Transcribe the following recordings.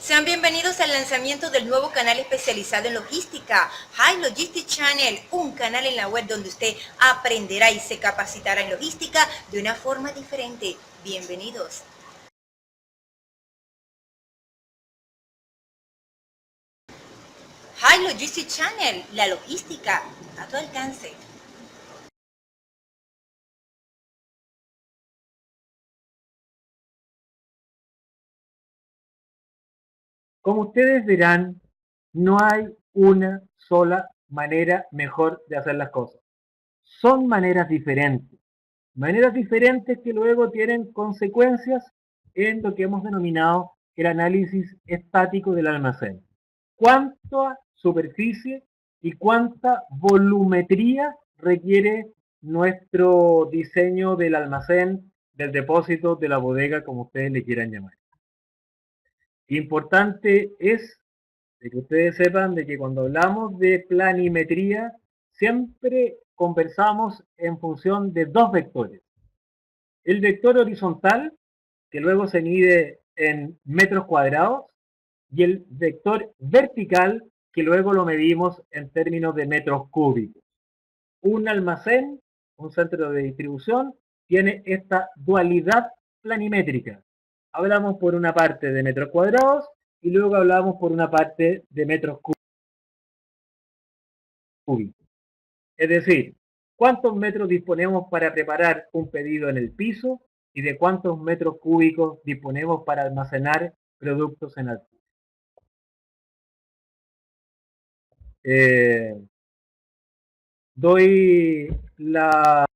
Sean bienvenidos al lanzamiento del nuevo canal especializado en logística, High Logistics Channel, un canal en la web donde usted aprenderá y se capacitará en logística de una forma diferente. Bienvenidos. High Logistics Channel, la logística a tu alcance. Como ustedes verán, no hay una sola manera mejor de hacer las cosas. Son maneras diferentes que luego tienen consecuencias en lo que hemos denominado el análisis estático del almacén. ¿Cuánta superficie y cuánta volumetría requiere nuestro diseño del almacén, del depósito, de la bodega, como ustedes le quieran llamar? Importante es de que ustedes sepan de que cuando hablamos de planimetría, siempre conversamos en función de dos vectores. El vector horizontal, que luego se mide en metros cuadrados, y el vector vertical, que luego lo medimos en términos de metros cúbicos. Un almacén, un centro de distribución, tiene esta dualidad planimétrica. Hablamos por una parte de metros cuadrados y luego hablamos por una parte de metros cúbicos. Es decir, cuántos metros disponemos para preparar un pedido en el piso y de cuántos metros cúbicos disponemos para almacenar productos en altura. Doy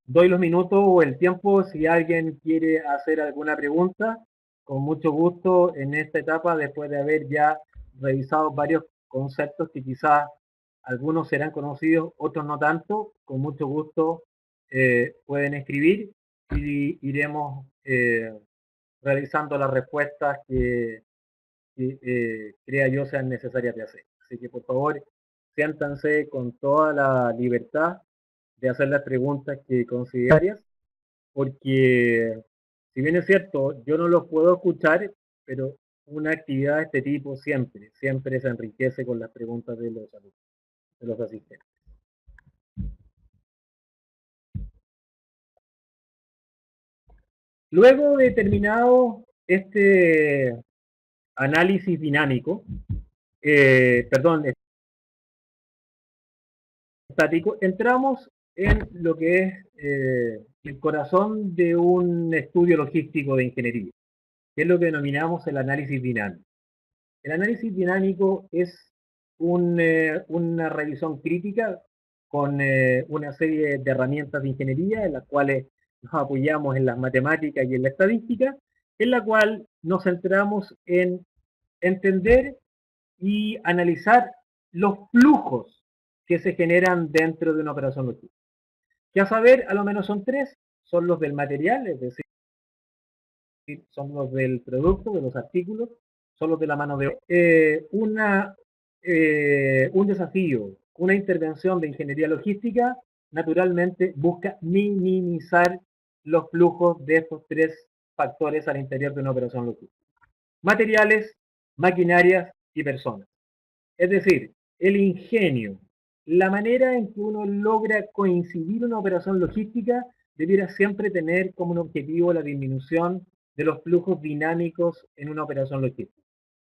los minutos o el tiempo si alguien quiere hacer alguna pregunta, con mucho gusto en esta etapa, después de haber ya revisado varios conceptos que quizás algunos serán conocidos, otros no tanto, con mucho gusto pueden escribir y iremos realizando las respuestas que crea yo sean necesarias de hacer. Así que por favor, siéntanse con toda la libertad de hacer las preguntas que consideren, porque si bien es cierto, yo no los puedo escuchar, pero una actividad de este tipo siempre se enriquece con las preguntas de los alumnos, de los asistentes. Luego de terminado este análisis dinámico, estático, entramos en lo que es el corazón de un estudio logístico de ingeniería, que es lo que denominamos el análisis dinámico. El análisis dinámico es una revisión crítica con una serie de herramientas de ingeniería en las cuales nos apoyamos en las matemáticas y en la estadística, en la cual nos centramos en entender y analizar los flujos que se generan dentro de una operación logística. Que a saber, a lo menos son tres, son los del material, es decir, son los del producto, de los artículos, son los de la mano de obra. Un desafío, una intervención de ingeniería logística, naturalmente busca minimizar los flujos de estos tres factores al interior de una operación logística. Materiales, maquinarias y personas. Es decir, el ingenio, la manera en que uno logra coincidir una operación logística debiera siempre tener como un objetivo la disminución de los flujos dinámicos en una operación logística.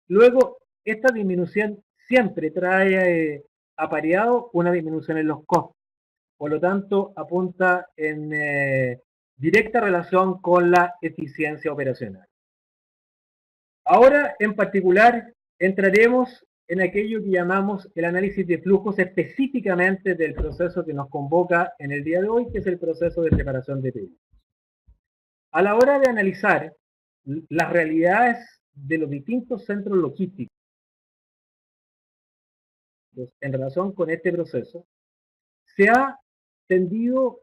Luego, esta disminución siempre trae apareado una disminución en los costos. Por lo tanto, apunta en directa relación con la eficiencia operacional. Ahora, en particular, entraremos en aquello que llamamos el análisis de flujos específicamente del proceso que nos convoca en el día de hoy, que es el proceso de preparación de pedidos. A la hora de analizar las realidades de los distintos centros logísticos en relación con este proceso, se ha tendido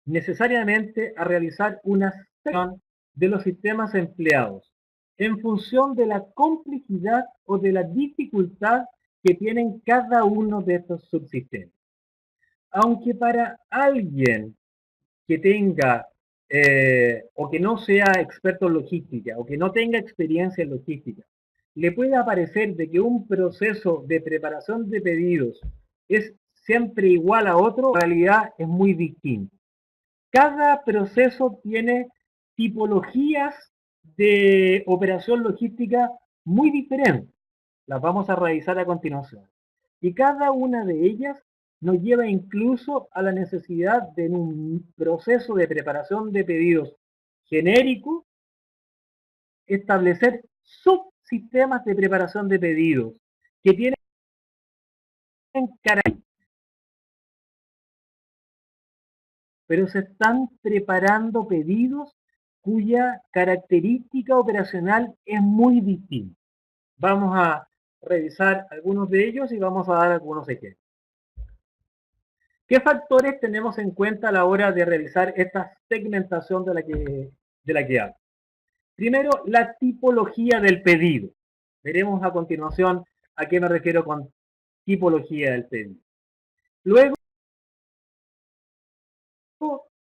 necesariamente a realizar una selección de los sistemas empleados en función de la complejidad o de la dificultad que tienen cada uno de estos subsistemas. Aunque para alguien que tenga o que no sea experto en logística o que no tenga experiencia en logística, le pueda parecer de que un proceso de preparación de pedidos es siempre igual a otro, en realidad es muy distinto. Cada proceso tiene tipologías de operación logística muy diferentes. Las vamos a revisar a continuación. Y cada una de ellas nos lleva incluso a la necesidad de en un proceso de preparación de pedidos genérico establecer subsistemas de preparación de pedidos que tienen características, pero se están preparando pedidos cuya característica operacional es muy distinta. Vamos a revisar algunos de ellos y vamos a dar algunos ejemplos. ¿Qué factores tenemos en cuenta a la hora de realizar esta segmentación de la que hablo? Primero, la tipología del pedido. Veremos a continuación a qué me refiero con tipología del pedido. Luego,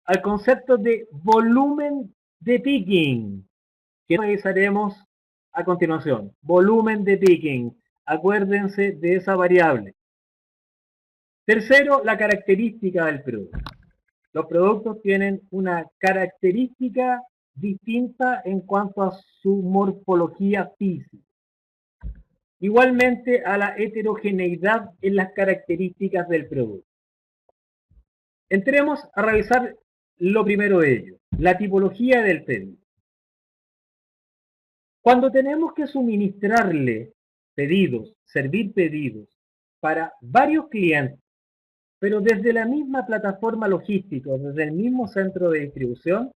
al concepto de volumen de picking, que revisaremos a continuación. Volumen de picking. Acuérdense de esa variable. Tercero, la característica del producto. Los productos tienen una característica distinta en cuanto a su morfología física. Igualmente a la heterogeneidad en las características del producto. Entremos a revisar lo primero de ello, la tipología del pedido. Cuando tenemos que suministrarle pedidos, servir pedidos para varios clientes, pero desde la misma plataforma logística, desde el mismo centro de distribución,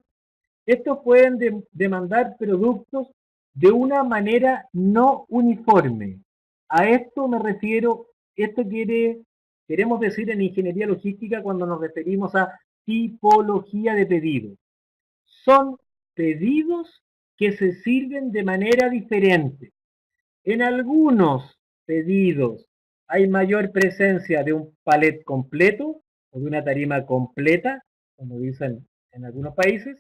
estos pueden demandar productos de una manera no uniforme. A esto me refiero, queremos decir en ingeniería logística cuando nos referimos a tipología de pedidos. Son pedidos que se sirven de manera diferente. En algunos pedidos hay mayor presencia de un palet completo o de una tarima completa, como dicen en algunos países.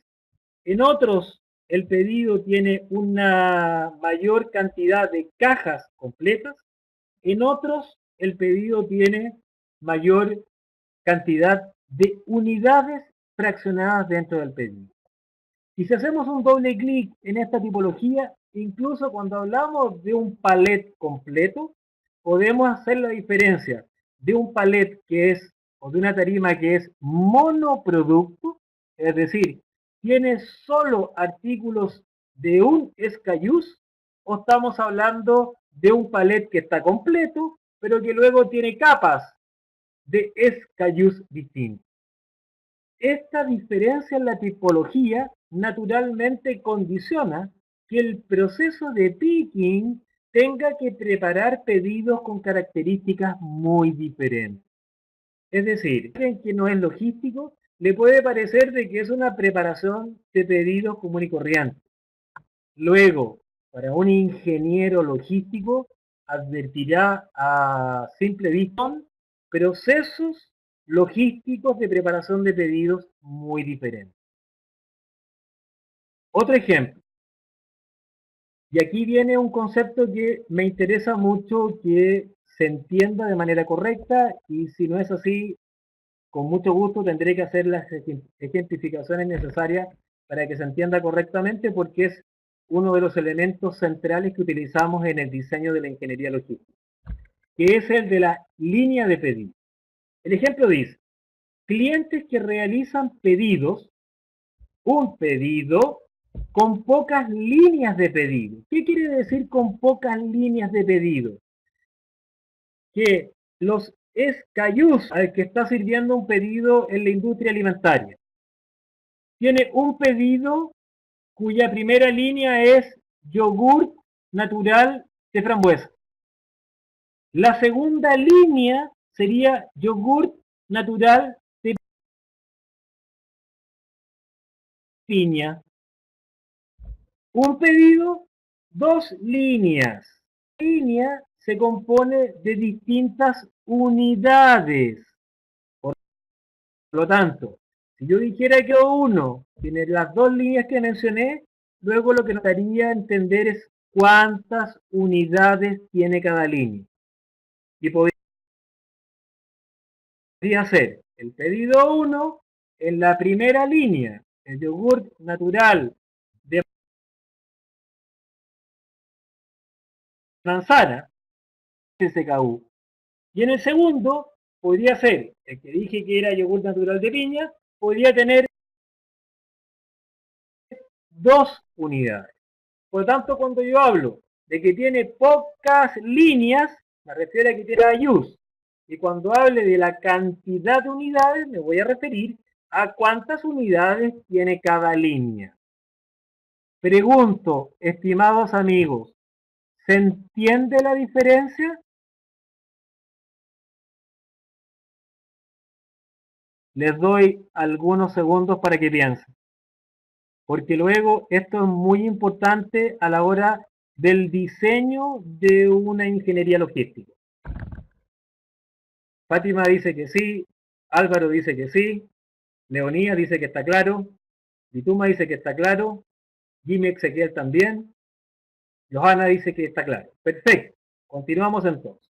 En otros, el pedido tiene una mayor cantidad de cajas completas. En otros, el pedido tiene mayor cantidad de unidades fraccionadas dentro del pedido. Y si hacemos un doble clic en esta tipología, incluso cuando hablamos de un palet completo, podemos hacer la diferencia de un palet que es, o de una tarima que es monoproducto, es decir, tiene solo artículos de un SKUs, o estamos hablando de un palet que está completo, pero que luego tiene capas de SKUs distintos. Esta diferencia en la tipología naturalmente condiciona que el proceso de picking tenga que preparar pedidos con características muy diferentes. Es decir, alguien que no es logístico le puede parecer de que es una preparación de pedidos común y corriente. Luego, para un ingeniero logístico, advertirá a simple vista procesos logísticos de preparación de pedidos muy diferentes. Otro ejemplo, y aquí viene un concepto que me interesa mucho que se entienda de manera correcta, y si no es así, con mucho gusto tendré que hacer las ejemplificaciones necesarias para que se entienda correctamente, porque es uno de los elementos centrales que utilizamos en el diseño de la ingeniería logística, que es el de la línea de pedido. El ejemplo dice, clientes que realizan pedidos, un pedido con pocas líneas de pedido. ¿Qué quiere decir con pocas líneas de pedido? Que los SKUs al que está sirviendo un pedido en la industria alimentaria tiene un pedido cuya primera línea es yogur natural de frambuesa. La segunda línea sería yogur natural de piña. Un pedido, dos líneas. La línea se compone de distintas unidades. Por lo tanto, si yo dijera que uno tiene las dos líneas que mencioné, luego lo que nos daría a entender es cuántas unidades tiene cada línea. Y podría ser el pedido 1 en la primera línea, el yogur natural de manzana, SKU. Y en el segundo podría ser, el que dije que era yogur natural de piña, podría tener 2 unidades. Por lo tanto, cuando yo hablo de que tiene pocas líneas, me refiero a que tiene ayús. Y cuando hable de la cantidad de unidades, me voy a referir a cuántas unidades tiene cada línea. Pregunto, estimados amigos, ¿se entiende la diferencia? Les doy algunos segundos para que piensen, porque luego esto es muy importante a la hora del diseño de una ingeniería logística. Fátima dice que sí, Álvaro dice que sí, Leonía dice que está claro, Vituma dice que está claro, Jimmy Ezequiel también, Johanna dice que está claro. Perfecto, continuamos entonces.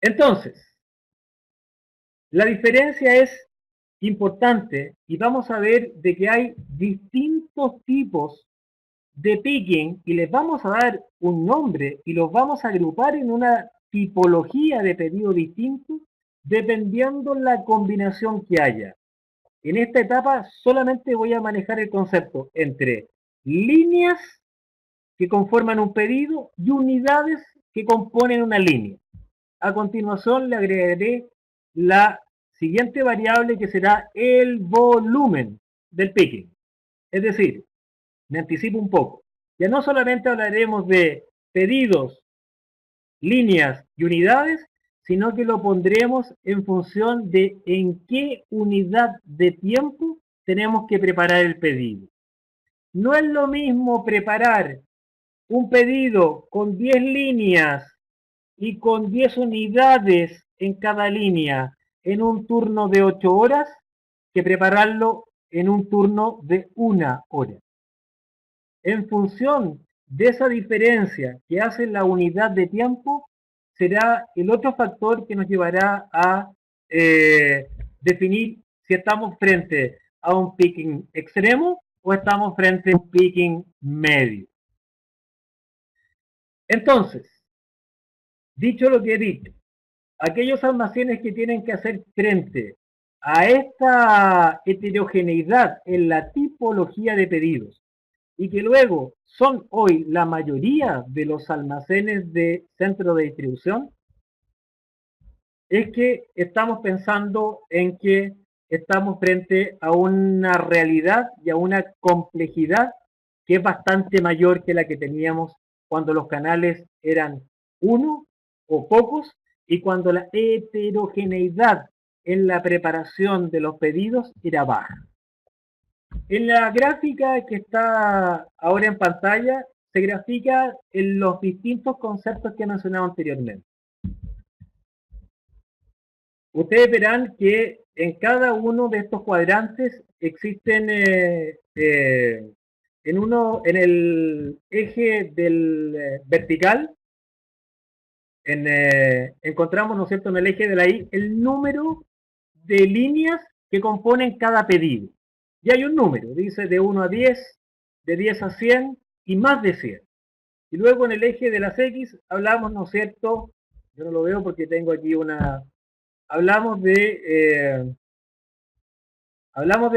Entonces, la diferencia es importante y vamos a ver de que hay distintos tipos de picking y les vamos a dar un nombre y los vamos a agrupar en una tipología de pedido distinto dependiendo la combinación que haya. En esta etapa solamente voy a manejar el concepto entre líneas que conforman un pedido y unidades que componen una línea. A continuación le agregaré la siguiente variable que será el volumen del picking. Es decir, me anticipo un poco. Ya no solamente hablaremos de pedidos, líneas y unidades, sino que lo pondremos en función de en qué unidad de tiempo tenemos que preparar el pedido. No es lo mismo preparar un pedido con 10 líneas y con 10 unidades en cada línea en un turno de 8 horas que prepararlo en un turno de 1 hora. En función de esa diferencia que hace la unidad de tiempo, será el otro factor que nos llevará a definir si estamos frente a un picking extremo o estamos frente a un picking medio. Entonces, dicho lo que he dicho, aquellos almacenes que tienen que hacer frente a esta heterogeneidad en la tipología de pedidos y que luego son hoy la mayoría de los almacenes de centro de distribución, es que estamos pensando en que estamos frente a una realidad y a una complejidad que es bastante mayor que la que teníamos cuando los canales eran uno o pocos y cuando la heterogeneidad en la preparación de los pedidos era baja. En la gráfica que está ahora en pantalla se grafica en los distintos conceptos que he mencionado anteriormente. Ustedes verán que en cada uno de estos cuadrantes existen en el eje del vertical, encontramos, ¿no es cierto?, en el eje de la Y, el número de líneas que componen cada pedido. Y hay un número, dice de 1 a 10, de 10 a 100 y más de 100. Y luego en el eje de las X hablamos, ¿no es cierto?, yo no lo veo porque tengo aquí una... Hablamos de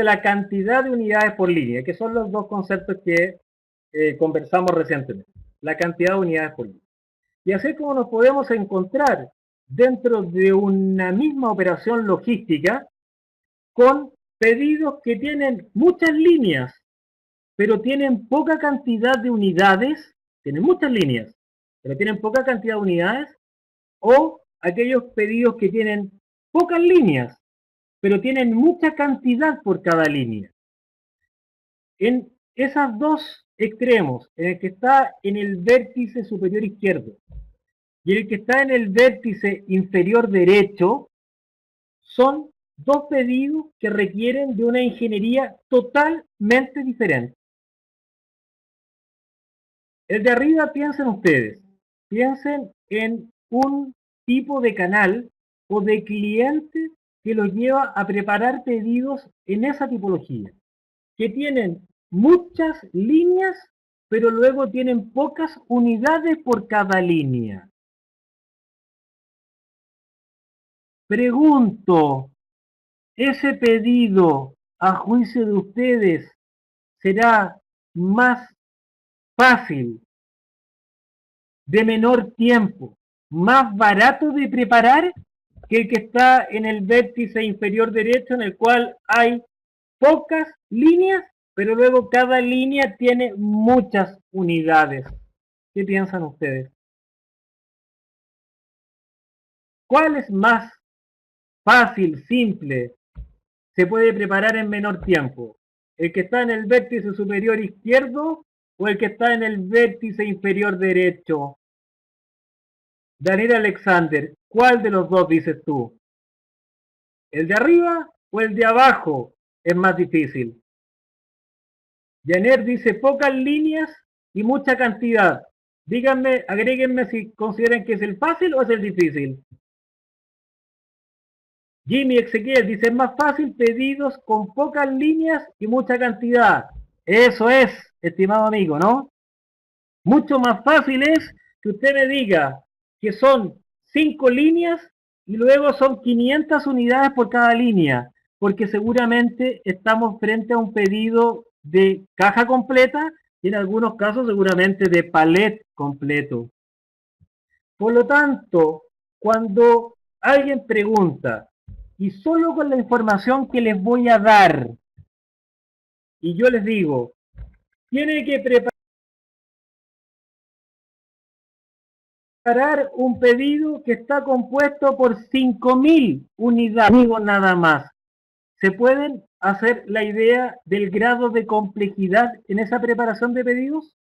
la cantidad de unidades por línea, que son los dos conceptos que conversamos recientemente. La cantidad de unidades por línea. Y así es como nos podemos encontrar dentro de una misma operación logística con pedidos que tienen muchas líneas, pero tienen poca cantidad de unidades, tienen muchas líneas, pero tienen poca cantidad de unidades, o aquellos pedidos que tienen pocas líneas, pero tienen mucha cantidad por cada línea. En esos dos extremos, en el que está en el vértice superior izquierdo y el que está en el vértice inferior derecho, son dos pedidos que requieren de una ingeniería totalmente diferente. El de arriba piensen ustedes, piensen en un tipo de canal o de cliente que los lleva a preparar pedidos en esa tipología, que tienen muchas líneas, pero luego tienen pocas unidades por cada línea. Pregunto, ¿ese pedido, a juicio de ustedes, será más fácil, de menor tiempo, más barato de preparar que el que está en el vértice inferior derecho, en el cual hay pocas líneas, pero luego cada línea tiene muchas unidades? ¿Qué piensan ustedes? ¿Cuál es más fácil, simple, se puede preparar en menor tiempo? ¿El que está en el vértice superior izquierdo o el que está en el vértice inferior derecho? Daniel Alexander, ¿cuál de los dos dices tú? ¿El de arriba o el de abajo es más difícil? Janer dice pocas líneas y mucha cantidad. Díganme, agréguenme si consideran que es el fácil o es el difícil. Jimmy Ezequiel dice es más fácil pedidos con pocas líneas y mucha cantidad. Eso es, estimado amigo, ¿no? Mucho más fácil es que usted me diga que son 5 líneas y luego son 500 unidades por cada línea, porque seguramente estamos frente a un pedido de caja completa y en algunos casos seguramente de palet completo. Por lo tanto, cuando alguien pregunta, y solo con la información que les voy a dar, y yo les digo, tiene que preparar un pedido que está compuesto por 5.000 unidades, digo nada más. ¿Se pueden hacer la idea del grado de complejidad en esa preparación de pedidos?